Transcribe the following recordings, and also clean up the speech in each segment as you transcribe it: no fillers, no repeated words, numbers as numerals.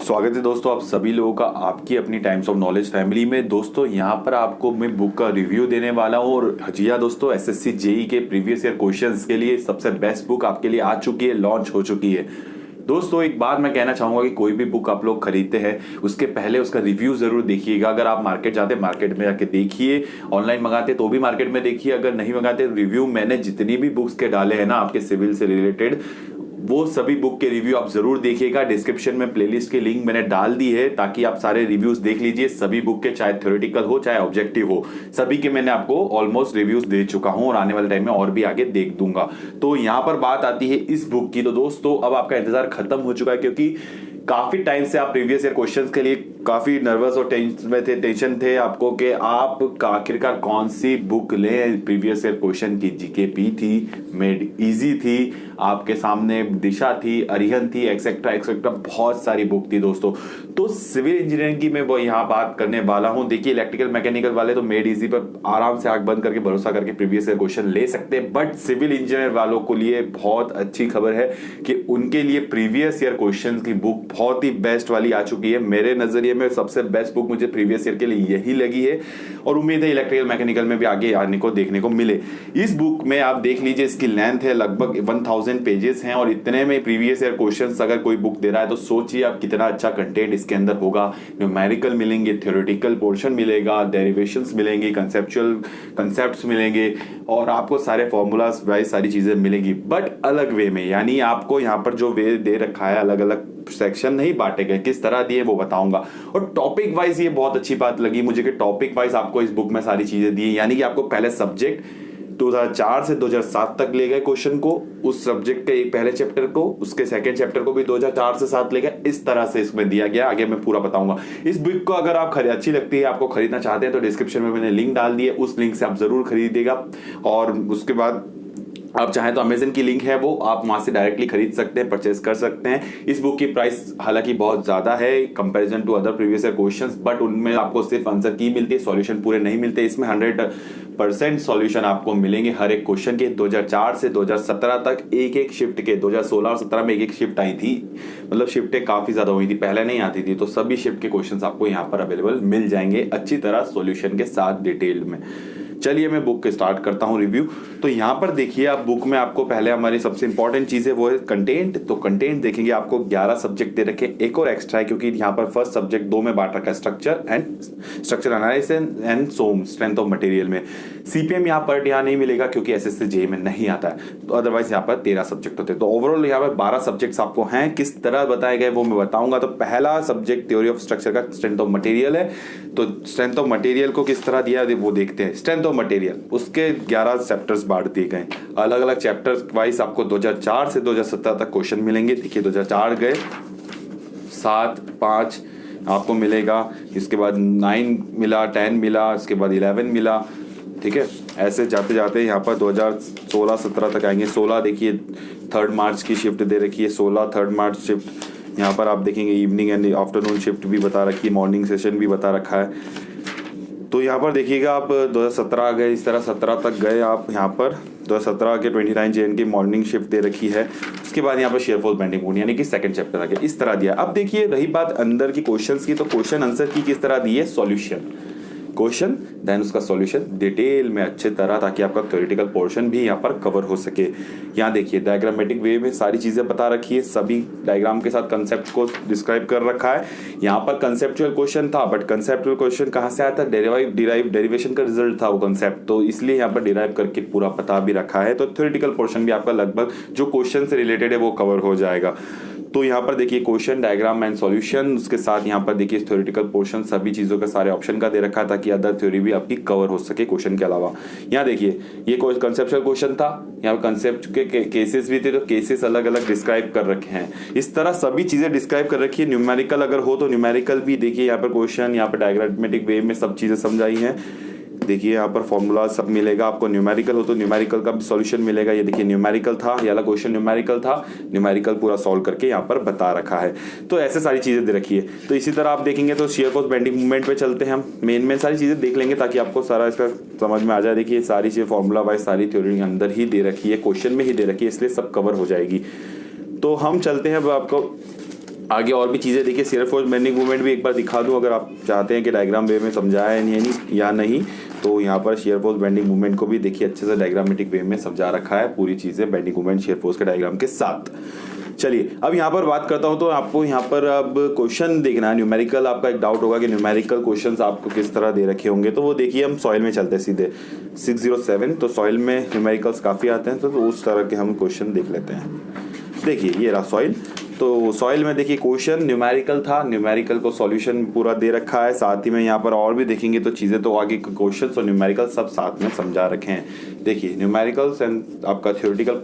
स्वागत है दोस्तों आप सभी लोगों का आपकी अपनी टाइम्स ऑफ नॉलेज फैमिली में। दोस्तों यहाँ पर आपको मैं बुक का रिव्यू देने वाला हूँ और जी हाँ दोस्तों, एसएससी जेई के प्रीवियस ईयर क्वेश्चंस के लिए सबसे बेस्ट बुक आपके लिए आ चुकी है, लॉन्च हो चुकी है। दोस्तों एक बात मैं कहना चाहूंगा कि कोई भी बुक आप लोग खरीदते हैं उसके पहले उसका रिव्यू जरूर देखिएगा। अगर आप मार्केट जाते हैं मार्केट में जाके देखिए, ऑनलाइन मंगाते तो भी मार्केट में देखिए, अगर नहीं मंगाते रिव्यू मैंने जितनी भी बुक्स के डाले हैं ना आपके सिविल से रिलेटेड, वो सभी बुक के रिव्यू आप जरूर देखिएगा। डिस्क्रिप्शन में प्लेलिस्ट की लिंक मैंने डाल दी है ताकि आप सारे रिव्यूज देख लीजिए। सभी बुक के चाहे थ्योरेटिकल हो चाहे ऑब्जेक्टिव हो, सभी के मैंने आपको ऑलमोस्ट रिव्यूज दे चुका हूं और आने वाले टाइम में और भी आगे देख दूंगा। तो यहां पर बात आती है इस बुक की। तो दोस्तों अब आपका इंतजार खत्म हो चुका है क्योंकि काफी टाइम से आप प्रीवियस ईयर क्वेश्चंस के लिए काफी नर्वस और टेंशन थे आपको कि आप आखिरकार कौन सी बुक लें। प्रीवियस ईयर क्वेश्चन की जीकेपी थी, मेड इजी थी, आपके सामने दिशा थी, अरिहंत थी, एक्सेट्रा एक्सेट्रा बहुत सारी बुक थी दोस्तों। तो सिविल इंजीनियरिंग की मैं वो यहाँ बात करने वाला हूँ। देखिए इलेक्ट्रिकल मैकेनिकल वाले तो मेड इजी पर आराम से आंख बंद करके भरोसा करके प्रीवियस ईयर क्वेश्चन ले सकते हैं, बट सिविल इंजीनियर वालों को लिए बहुत अच्छी खबर है कि उनके लिए प्रीवियस ईयर क्वेश्चन की बुक बहुत ही बेस्ट वाली आ चुकी है। मेरे नजरिए में सबसे बेस्ट बुक मुझे प्रीवियस ईयर के लिए यही लगी है और उम्मीद है इलेक्ट्रिकल मैकेनिकल में भी आगे आने को देखने को मिले। इस बुक में आप देख लीजिए, इसकी लेंथ है लगभग 1000 पेजेस हैं और इतने में प्रीवियस ईयर क्वेश्चंस अगर कोई बुक दे रहा है तो सोचिए आप कितना अच्छा कंटेंट इसके अंदर होगा। न्यूमेरिकल मिलेंगे, थ्योरेटिकल पोर्शन मिलेगा, डेरिवेशंस मिलेंगे, कंसेप्चुअल कंसेप्ट्स मिलेंगे और आपको सारे फॉर्मूलाज वाइज सारी चीजें मिलेंगी, बट अलग वे में। यानी आपको यहाँ पर जो वे दे रखा है अलग अलग सेक्शन नहीं बांटे गए, किस तरह दिए वो बताऊंगा। और टॉपिक वाइज ये बहुत अच्छी बात लगी मुझे कि टॉपिक वाइज आपको इस बुक में सारी चीजें दी, यानी कि आपको पहले सब्जेक्ट 2004 से 2007 तक ले गए क्वेश्चन को, उस सब्जेक्ट के पहले चैप्टर को, उसके सेकंड चैप्टर को भी 2004 से 7 ले गए। इस तरह से इसमें दिया गया, आगे मैं पूरा बताऊंगा। इस बुक को अगर आप अच्छी लगती है, आपको खरीदना चाहते हैं तो डिस्क्रिप्शन में मैंने लिंक डाल दी है, उस लिंक से आप जरूर खरीदिएगा। और उसके बाद आप चाहें तो अमेजन की लिंक है वो आप वहां से डायरेक्टली खरीद सकते हैं, परचेज कर सकते हैं। इस बुक की प्राइस हालांकि बहुत ज्यादा है comparison to other previous year questions, but उनमें आपको सिर्फ आंसर की मिलती है, सॉल्यूशन पूरे नहीं मिलते। इसमें 100% सॉल्यूशन आपको मिलेंगे हर एक क्वेश्चन के। 2004 से 2017 तक एक एक शिफ्ट के, 2016 और 17 में एक एक शिफ्ट आई थी, मतलब शिफ्टें काफी ज्यादा हुई थी, पहले नहीं आती थी। तो सभी शिफ्ट के क्वेश्चन आपको यहाँ पर अवेलेबल मिल जाएंगे अच्छी तरह सॉल्यूशन के साथ डिटेल में। चलिए मैं बुक के स्टार्ट करता हूं रिव्यू। तो यहाँ पर देखिए आप बुक में आपको पहले हमारी सबसे इंपॉर्टेंट चीज है वो है कंटेंट। तो कंटेंट देखेंगे आपको 11 सब्जेक्ट दे रखे, एक और एक्स्ट्रा है क्योंकि यहाँ पर फर्स्ट सब्जेक्ट 2 में बांट रखा है, structure analysis and some strength of material में। सीपीएम यहाँ पर नहीं मिलेगा क्योंकि एसएससी जेईई में नहीं आता है, तो अदरवाइज यहाँ पर 13 सब्जेक्ट होते हैं। तो ओवरऑल यहाँ पर 12 सब्जेक्ट्स आपको हैं, किस तरह बताए गए वो मैं बताऊंगा। तो पहला सब्जेक्ट थ्योरी ऑफ स्ट्रक्चर का स्ट्रेंथ ऑफ मटेरियल है, तो स्ट्रेंथ ऑफ मटेरियल को किस तरह दिया वो देखते हैं। स्ट्रेंथ ऑफ मटेरियल उसके 11 चैप्टर्स बांट दिए गए, अलग अलग चैप्टर्स वाइज आपको 2004 से 2017 तक क्वेश्चन मिलेंगे। देखिए 2004 गए, 7, 5 आपको मिलेगा, इसके बाद 9 मिला, 10 मिला, इसके बाद 11 मिला, ठीक है। ऐसे जाते जाते यहाँ पर 2016-17 तक आएंगे। 16 देखिए 3 मार्च की शिफ्ट दे रखी है, 16 3 मार्च शिफ्ट। यहाँ पर आप देखेंगे इवनिंग एंड आफ्टरनून शिफ्ट भी बता रखी है, मॉर्निंग सेशन भी बता रखा है। तो यहाँ पर देखिएगा आप 2017 गए, इस तरह 17 तक गए आप। यहाँ पर 2017 के 29 जैन की मॉर्निंग शिफ्ट दे रखी है। उसके बाद यहाँ पर शेयर फोर्स बेंडिंग मोड यानी कि सेकंड चैप्टर आ गया, इस तरह दिया। अब देखिए रही बात अंदर की क्वेश्चंस की, तो क्वेश्चन आंसर की किस तरह दी है, सॉल्यूशन क्वेश्चन देन उसका सॉल्यूशन डिटेल में अच्छे तरह, ताकि आपका थ्योरेटिकल पोर्शन भी यहाँ पर कवर हो सके। यहाँ देखिए डायग्रामेटिक वे में सारी चीजें बता रखी है, सभी डायग्राम के साथ कंसेप्ट को डिस्क्राइब कर रखा है। यहाँ पर कंसेप्चुअल क्वेश्चन था, बट कंसेप्चुअल क्वेश्चन कहाँ से आया था, डेरिवेशन का रिजल्ट था वो कंसेप्ट, तो इसलिए यहाँ पर डिराइव करके पूरा पता भी रखा है। तो थ्योरेटिकल पोर्शन भी आपका लगभग जो क्वेश्चन से रिलेटेड है वो कवर हो जाएगा। तो यहाँ पर देखिए क्वेश्चन डायग्राम एंड सॉल्यूशन, उसके साथ यहाँ पर देखिए थ्योरेटिकल पोर्शन सभी चीजों का सारे ऑप्शन का दे रखा है ताकि अदर थ्योरी भी आपकी कवर हो सके क्वेश्चन के अलावा। यहाँ देखिए ये कोई कंसेप्चुअल क्वेश्चन था, यहाँ पर कंसेप्ट के केसेस भी थे, तो केसेस अलग अलग डिस्क्राइब कर रखे हैं। इस तरह सभी चीजें डिस्क्राइब कर रखी है। न्यूमेरिकल अगर हो तो न्यूमेरिकल भी देखिए, यहाँ पर क्वेश्चन यहाँ पर डायग्रामेटिक वे में सब चीजें समझाई हैं। देखिए यहाँ पर फॉर्मूला सब मिलेगा आपको, न्यूमेरिकल हो तो न्यूमेरिकल का भी सॉल्यूशन मिलेगा। ये देखिए न्यूमेरिकल था, ये वाला क्वेश्चन न्यूमेरिकल था, न्यूमेरिकल पूरा सॉल्व करके यहाँ पर बता रखा है। तो ऐसे सारी चीजें दे रखी है। तो इसी तरह आप देखेंगे तो शेयर फोर्स बेंडिंग मूवमेंट पे चलते हैं हम, मेन सारी चीजें देख लेंगे ताकि आपको सारा इसका समझ में आ जाए। देखिए सारी चीजें फॉर्मूला वाइज सारी थ्योरी अंदर ही दे रखी है, क्वेश्चन में ही दे रखी है, इसलिए सब कवर हो जाएगी। तो हम चलते हैं अब आपको आगे और भी चीज़ें देखिए, शेयर फोर्स बेंडिंग मूवमेंट भी एक बार दिखा दूं अगर आप चाहते हैं कि डायग्राम वे में समझाया है नहीं या नहीं, तो यहाँ पर शेयर फोर्स बेंडिंग मूवमेंट को भी देखिए अच्छे से डायग्रामेटिक वे में समझा रखा है पूरी चीज़ें, बेंडिंग मूवमेंट शेयर फोर्स के डायग्राम के साथ। चलिए अब यहाँ पर बात करता हूँ, तो आपको यहाँ पर अब क्वेश्चन देखना है न्यूमेरिकल। आपका एक डाउट होगा कि न्यूमेरिकल क्वेश्चंस आपको किस तरह दे रखे होंगे, तो वो देखिए हम सॉइल में चलते हैं सीधे 607, तो सॉइल में न्यूमेरिकल्स काफ़ी आते हैं, तो उस तरह के हम क्वेश्चन देख लेते हैं। देखिए ये रहा सॉइल, तो सॉइल में देखिए क्वेश्चन न्यूमेरिकल था, न्यूमेरिकल को सॉल्यूशन पूरा दे रखा है, साथ ही में यहाँ पर और भी देखेंगे तो चीज़ें, तो आगे क्वेश्चंस और न्यूमेरिकल सब साथ में समझा रखे हैं। देखिए न्यूमेरिकल्स एंड आपका थ्योरेटिकल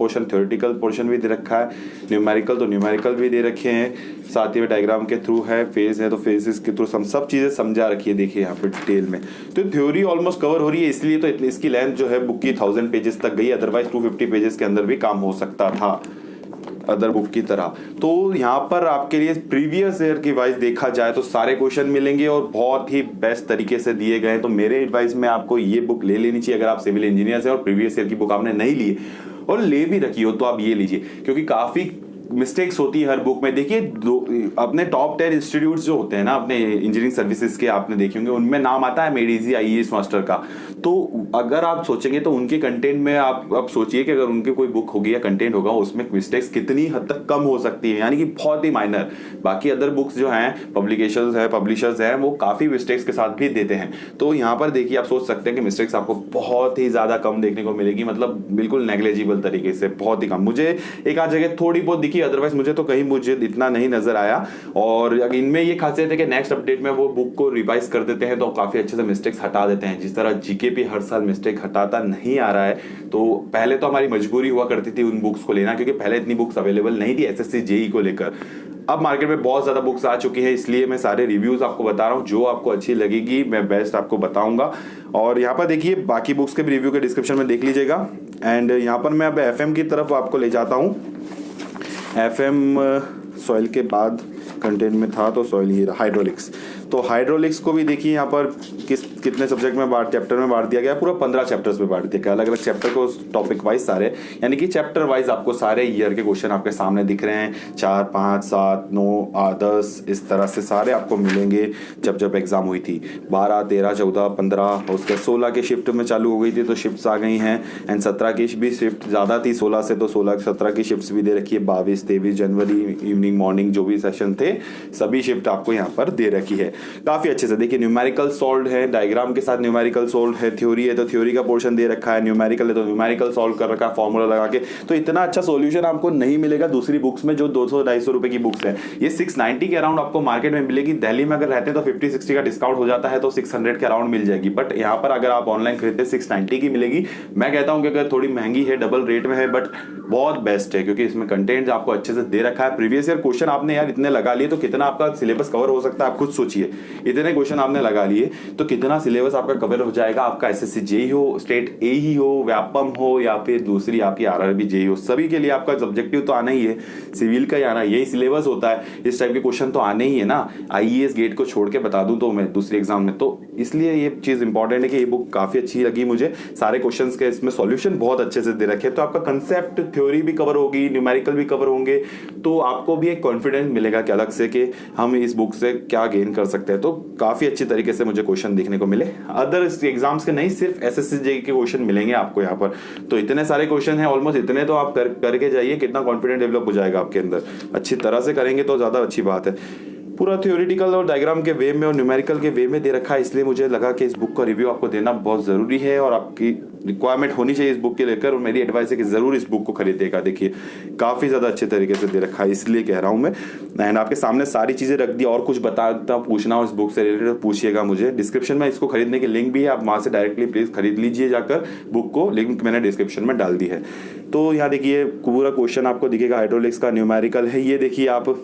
पोर्शन भी दे रखा है, न्यूमेरिकल तो न्यूमेरिकल भी दे रखे हैं, साथ ही में डायग्राम के थ्रू है, फेज है तो फेजेस के थ्रू सब चीज़ें समझा रखी है। देखिए यहाँ पर डिटेल में तो थ्योरी ऑलमोस्ट कवर हो रही है, इसलिए तो इसकी लेंथ जो है बुक की 1000 पेजेस तक गई, अदरवाइज 250 पेजेस के अंदर भी काम हो सकता था अदर बुक की तरह। तो यहाँ पर आपके लिए प्रीवियस ईयर की वाइज देखा जाए तो सारे क्वेश्चन मिलेंगे और बहुत ही बेस्ट तरीके से दिए गए हैं। तो मेरे एडवाइस में आपको ये बुक ले लेनी चाहिए अगर आप सिविल इंजीनियर हैं और प्रीवियस ईयर की बुक आपने नहीं ली और ले भी रखी हो तो आप ये लीजिए, क्योंकि काफ़ी मिस्टेक्स होती है हर बुक में। देखिए अपने टॉप 10 इंस्टीट्यूट्स जो होते हैं ना अपने इंजीनियरिंग सर्विसेज के, आपने देखे होंगे उनमें नाम आता है मेड इजी IAS मास्टर का। तो अगर आप सोचेंगे तो उनके कंटेंट में आप सोचिए कि अगर उनकी कोई बुक होगी या कंटेंट होगा उसमें मिस्टेक्स कितनी हद तक कम हो सकती है, यानी कि बहुत ही माइनर। बाकी अदर बुक्स जो हैं पब्लिशर्स हैं वो काफ़ी मिस्टेक्स के साथ भी देते हैं। तो यहाँ पर देखिए आप सोच सकते हैं कि मिस्टेक्स आपको बहुत ही ज़्यादा कम देखने को मिलेगी, मतलब बिल्कुल नेग्लेजिबल तरीके से, बहुत ही कम। मुझे एक आध जगह थोड़ी बहुत दिखी, अदरवाइज मुझे तो कहीं मुझे इतना नहीं नजर आया। और इनमें ये खासियत है कि नेक्स्ट अपडेट में वो बुक को रिवाइज कर देते हैं तो काफी अच्छे से मिस्टेक्स हटा देते हैं। जिस तरह जीके भी हर साल मिस्टेक हटाता नहीं आ रहा है, तो पहले तो हमारी मजबूरी हुआ करती थी उन बुक्स को लेना, क्योंकि पहले इतनी बुक्स अवेलेबल नहीं थी SSC JEE को लेकर। अब मार्केट में बहुत ज्यादा बुक्स आ चुकी हैं, इसलिए मैं सारे रिव्यूज आपको बता रहा हूँ, जो आपको अच्छी लगेगी मैं बेस्ट आपको बताऊंगा। और यहाँ पर देखिए बाकी बुक्स के भी रिव्यू के डिस्क्रिप्शन में देख लीजिएगा। एंड यहाँ पर मैं अब FM की तरफ आपको ले जाता हूँ। FM सॉइल के बाद कंटेंट में था तो सॉइल ये हाइड्रोलिक्स, तो हाइड्रोलिक्स को भी देखिए यहाँ पर कितने सब्जेक्ट में चैप्टर में बांट दिया गया, पूरा 15 चैप्टर्स में बांट दिया गया, अलग अलग चैप्टर को टॉपिक वाइज सारे, यानी कि चैप्टर वाइज आपको सारे ईयर के क्वेश्चन आपके सामने दिख रहे हैं। 4, 5, 7, 9, 10 इस तरह से सारे आपको मिलेंगे। जब एग्जाम हुई थी 12, 13, 14, 15, उसके 16 के शिफ्ट में चालू हो गई थी तो शिफ्ट्स आ गई हैं। एंड 17 की भी शिफ्ट ज़्यादा थी 16 से, तो 17 की शिफ्ट्स भी दे रखी है। 22, 23 जनवरी इवनिंग मॉर्निंग जो भी सेशन थे सभी शिफ्ट आपको यहाँ पर दे रखी है काफी अच्छे से। देखिए न्यूमेरिकल सॉल्व है, डायग्राम के साथ न्यूमेरिकल सॉल्व है, थ्योरी है तो थ्योरी का पोर्शन दे रखा है, न्यूमेरिकल है तो न्यूमेरिकल सॉल्व कर रखा है फॉर्मूला लगा के। तो इतना अच्छा सॉल्यूशन आपको नहीं मिलेगा दूसरी बुक्स में जो 200-250 रुपए की बुक्स है। ये 690 के अराउंड आपको मार्केट में मिलेगी। दिल्ली में अगर रहते हैं तो 50-60 का डिस्काउंट हो जाता है तो 600 के अराउंड मिल जाएगी, बट यहाँ पर अगर आप ऑनलाइन खरीदते 690 की मिलेगी। मैं कहता हूँ कि अगर थोड़ी महंगी है, डबल रेट में है, बट बहुत बेस्ट है क्योंकि इसमें कंटेंट आपको अच्छे से दे रखा है। प्रीवियस ईयर क्वेश्चन आपने यार इतने लगा लिए तो कितना आपका सिलेबस कवर हो सकता है, आप खुद सोचिए। इतने क्वेश्चन आपने लगा लिए तो कितना सिलेबस आपका कवर हो जाएगा। आपका SSC JEE हो, स्टेट A ही हो, व्यापम हो या फिर दूसरी आपकी RRB JEE हो, सभी के लिए आपका सब्जेक्टिव तो आना ही है, सिविल का ही आना, यही सिलेबस होता है। इस टाइप के क्वेश्चन तो आने ही है ना। IAS गेट को छोड़ के बता दूं तो मैं दूसरी एग्जाम में, तो इसलिए ये चीज इंपॉर्टेंट है कि ये बुक काफी अच्छी लगी मुझे। सारे क्वेश्चंस के इसमें सॉल्यूशन बहुत अच्छे से दे रखे, तो आपका कंसेप्ट थ्योरी भी कवर होगी, न्यूमेरिकल भी कवर होंगे, तो आपको भी एक कॉन्फिडेंस मिलेगा कि अलग से कि हम इस बुक से क्या गेन कर सकते हैं। तो काफी अच्छी तरीके से मुझे क्वेश्चन देखने को मिले। अदर एग्जाम्स के नहीं, सिर्फ SSC JEE के क्वेश्चन मिलेंगे आपको यहाँ पर। तो इतने सारे क्वेश्चन हैं ऑलमोस्ट, इतने तो आप करके जाइए, कितना कॉन्फिडेंस डेवलप हो जाएगा आपके अंदर। अच्छी तरह से करेंगे तो ज्यादा अच्छी बात है। पूरा थ्योरेटिकल और डायग्राम के वे में और न्यूमेरिकल के वे में दे रखा है, इसलिए मुझे लगा कि इस बुक का रिव्यू आपको देना बहुत ज़रूरी है और आपकी रिक्वायरमेंट होनी चाहिए इस बुक के लेकर। और मेरी एडवाइस है कि ज़रूर इस बुक को खरीदेगा। देखिए काफ़ी ज़्यादा अच्छे तरीके से दे रखा है, इसलिए कह रहा हूँ मैं। एंड आपके सामने सारी चीज़ें रख दी, और कुछ बताता पूछना हो इस बुक से रिलेटेड पूछिएगा मुझे। डिस्क्रिप्शन में इसको खरीदने की लिंक भी है, आप वहाँ से डायरेक्टली प्लीज़ खरीद लीजिए जाकर बुक को, लिंक मैंने डिस्क्रिप्शन में डाल दी है। तो यहाँ देखिए पूरा क्वेश्चन आपको दिखेगा, हाइड्रोलिक्स का न्यूमेरिकल है। ये देखिए आप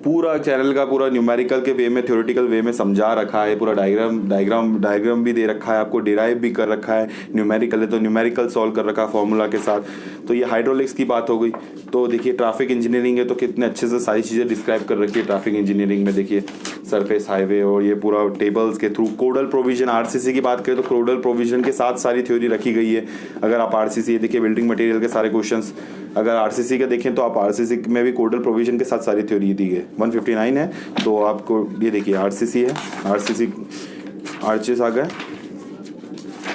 पूरा चैनल का पूरा न्यूमेरिकल के वे में, थ्योरेटिकल वे में समझा रखा है। पूरा डायग्राम भी दे रखा है, आपको डिराइव भी कर रखा है। न्यूमेरिकल है तो न्यूमेरिकल सॉल्व कर रखा है फॉर्मूला के साथ। तो ये हाइड्रोलिक्स की बात हो गई। तो देखिए ट्रैफिक इंजीनियरिंग है तो कितने अच्छे से सारी चीज़ें डिस्क्राइब कर रखी है ट्रैफिक इंजीनियरिंग में। देखिए सरफेस हाईवे और ये पूरा टेबल्स के थ्रू। कोडल प्रोविजन, RCC की बात करें तो कोडल प्रोविजन के साथ सारी थ्योरी रखी गई है। अगर आप RCC देखिए बिल्डिंग मटेरियल के सारे क्वेश्चंस, अगर आरसीसी का देखें तो आप आरसीसी में भी कोडल प्रोविजन के साथ सारी थ्योरी दी है। 159 है, तो आपको ये देखिए आरसीसी है, आरसीसी आर्चेस आ गए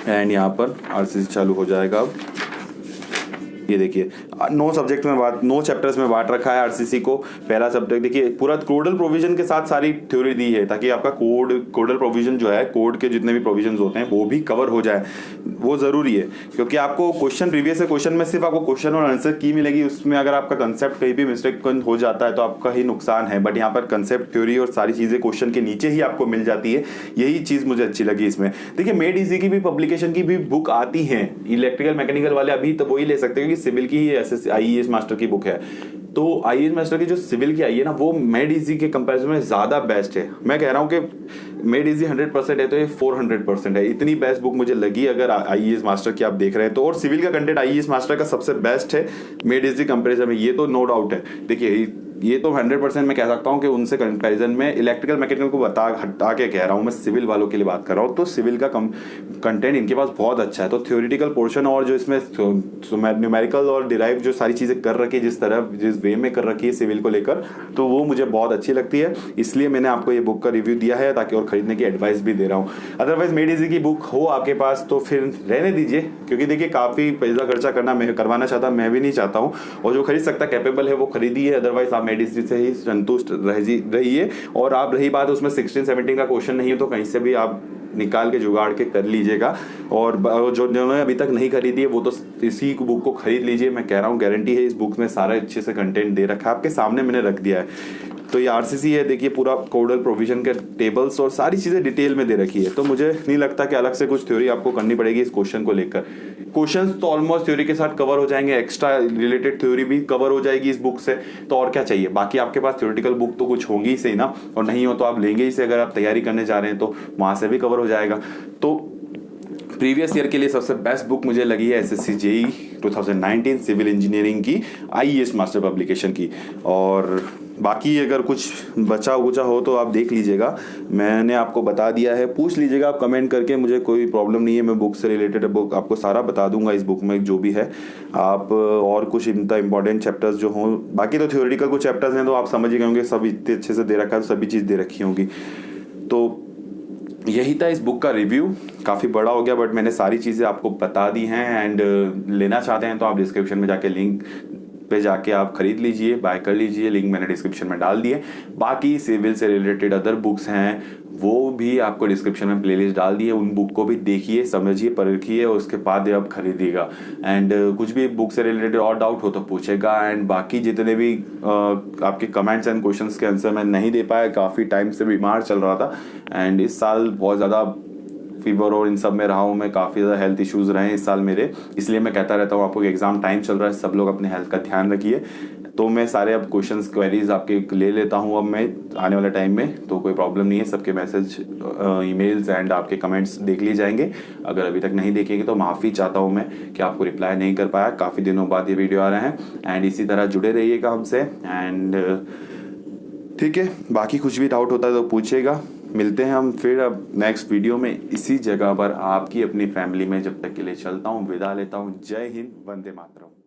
एंड यहाँ पर आरसीसी चालू हो जाएगा। अब ये देखिए 9 चैप्टर्स में बांट रखा है आरसीसी को। पहला सब्जेक्ट देखिए पूरा कोडल प्रोविजन के साथ सारी थ्योरी दी है, ताकि आपका कोडल प्रोविजन जो है, कोड के जितने भी प्रोविजन होते हैं वो भी कवर हो जाए। वो जरूरी है, क्योंकि आपको क्वेश्चन प्रीवियस क्वेश्चन में सिर्फ आपको क्वेश्चन और आंसर की मिलेगी, उसमें अगर आपका कंसेप्ट कहीं भी मिस्टेक हो जाता है तो आपका ही नुकसान है। बट यहाँ पर कंसेप्ट, थ्योरी और सारी चीजें क्वेश्चन के नीचे ही आपको मिल जाती है। यही चीज मुझे अच्छी लगी इसमें। देखिए मेड इजी की भी पब्लिकेशन की भी बुक आती है, इलेक्ट्रिकल मैकेनिकल वाले अभी तो वही ले सकते हैं, सिविल की ही आईईएस मास्टर की बुक है। तो आईएएस मास्टर की जो सिविल की आई है ना, वो मेड इजी के कंपैरिजन में ज्यादा बेस्ट है। मैं कह रहा हूँ कि मेड इजी 100% है तो ये 400% है। इतनी बेस्ट बुक मुझे लगी अगर आईएएस मास्टर की आप देख रहे हैं तो। और सिविल का कंटेंट आईएएस मास्टर का सबसे बेस्ट है मेड इजी कंपैरिजन में, ये तो नो डाउट है। देखिए ये तो 100% मैं कह सकता हूँ कि उनसे कंपैरिजन में इलेक्ट्रिकल मैकेनिकल को हटा के कह रहा हूँ, मैं सिविल वालों के लिए बात कर रहा हूँ। तो सिविल का कंटेंट इनके पास बहुत अच्छा है। तो थ्योरेटिकल पोर्शन और जो इसमें न्यूमेरिकल और डिराइव जो सारी चीज़ें कर रखी है, जिस वे में कर रखी है सिविल को लेकर, तो वो मुझे बहुत अच्छी लगती है। इसलिए मैंने आपको ये बुक का रिव्यू दिया है, ताकि और खरीदने की एडवाइस भी दे रहा हूँ। अदरवाइज मेड इजी की बुक हो आपके पास तो फिर रहने दीजिए, क्योंकि देखिए काफ़ी पैसा खर्चा करवाना चाहता मैं भी नहीं चाहता हूँ। और जो खरीद सकता कैपेबल है वो खरीदिए, अदरवाइज आप मेड इजी से ही संतुष्ट रहिए। और आप रही बात उसमें 16-17 का क्वेश्चन नहीं है तो कहीं से भी आप निकाल के जुगाड़ के कर लीजिएगा। और जो जिन्होंने अभी तक नहीं खरीदी है वो तो इसी बुक को खरीद लीजिए। मैं कह रहा हूँ गारंटी है, इस बुक में सारा अच्छे से कंटेंट दे रखा है, आपके सामने मैंने रख दिया है। तो ये आरसीसी है, देखिए पूरा कोडल प्रोविजन के टेबल्स और सारी चीज़ें डिटेल में दे रखी है। तो मुझे नहीं लगता कि अलग से कुछ थ्योरी आपको करनी पड़ेगी इस क्वेश्चन को लेकर। क्वेश्चंस तो ऑलमोस्ट थ्योरी के साथ कवर हो जाएंगे, एक्स्ट्रा रिलेटेड थ्योरी भी कवर हो जाएगी इस बुक से। तो और क्या चाहिए, बाकी आपके पास थ्योरेटिकल बुक तो कुछ होंगी ही सही ना, और नहीं हो तो आप लेंगे ही से। अगर आप तैयारी करने जा रहे हैं तो वहाँ से भी कवर हो जाएगा। तो प्रीवियस ईयर के लिए सबसे बेस्ट बुक मुझे लगी है एसएससी जेई 2019 सिविल इंजीनियरिंग की आईएएस मास्टर पब्लिकेशन की। और बाकी अगर कुछ बचा कुचा हो तो आप देख लीजिएगा, मैंने आपको बता दिया है। पूछ लीजिएगा आप कमेंट करके, मुझे कोई प्रॉब्लम नहीं है। मैं बुक से रिलेटेड बुक आपको सारा बता दूंगा इस बुक में जो भी है। आप और कुछ इतना इंपॉर्टेंट चैप्टर्स जो हों, बाकी तो थ्योरेटिकल कुछ चैप्टर्स हैं तो आप समझ ही गए होंगे, सब इतने अच्छे से दे रखा है, सभी चीज़ दे रखी होंगी। तो यही था इस बुक का रिव्यू। काफ़ी बड़ा हो गया बट मैंने सारी चीज़ें आपको बता दी हैं। एंड लेना चाहते हैं तो आप डिस्क्रिप्शन में जाके लिंक पे जाके आप खरीद लीजिए, बाय कर लीजिए। लिंक मैंने डिस्क्रिप्शन में डाल दिए। बाकी सिविल से रिलेटेड अदर बुक्स हैं वो भी आपको डिस्क्रिप्शन में प्लेलिस्ट डाल दी है, उन बुक को भी देखिए, समझिए, परखिए और उसके बाद आप खरीदिएगा। एंड कुछ भी बुक से रिलेटेड और डाउट हो तो पूछेगा। एंड बाकी जितने भी आपके कमेंट्स एंड क्वेश्चंस के आंसर मैं नहीं दे पाया, काफ़ी टाइम से बीमार चल रहा था एंड इस साल बहुत ज़्यादा फीवर और इन सब में रहा हूँ मैं, काफ़ी ज़्यादा हेल्थ इश्यूज़ रहे हैं इस साल मेरे। इसलिए मैं कहता रहता हूँ आपको कि एग्ज़ाम टाइम चल रहा है, सब लोग अपने हेल्थ का ध्यान रखिए। तो मैं सारे अब क्वेश्चंस क्वेरीज आपके ले लेता हूँ अब मैं आने वाले टाइम में, तो कोई प्रॉब्लम नहीं है। सबके मैसेज, ईमेल्स एंड आपके कमेंट्स देख लिए जाएंगे। अगर अभी तक नहीं देखेंगे तो माफ़ी चाहता हूँ मैं कि आपको रिप्लाई नहीं कर पाया। काफ़ी दिनों बाद ये वीडियो आ रहे हैं एंड इसी तरह जुड़े रहिएगा हमसे। एंड ठीक है, बाकी कुछ भी डाउट होता है तो पूछेगा। मिलते हैं हम फिर अब नेक्स्ट वीडियो में इसी जगह पर आपकी अपनी फैमिली में। जब तक के लिए चलता हूँ, विदा लेता हूँ। जय हिंद, वंदे मातरम।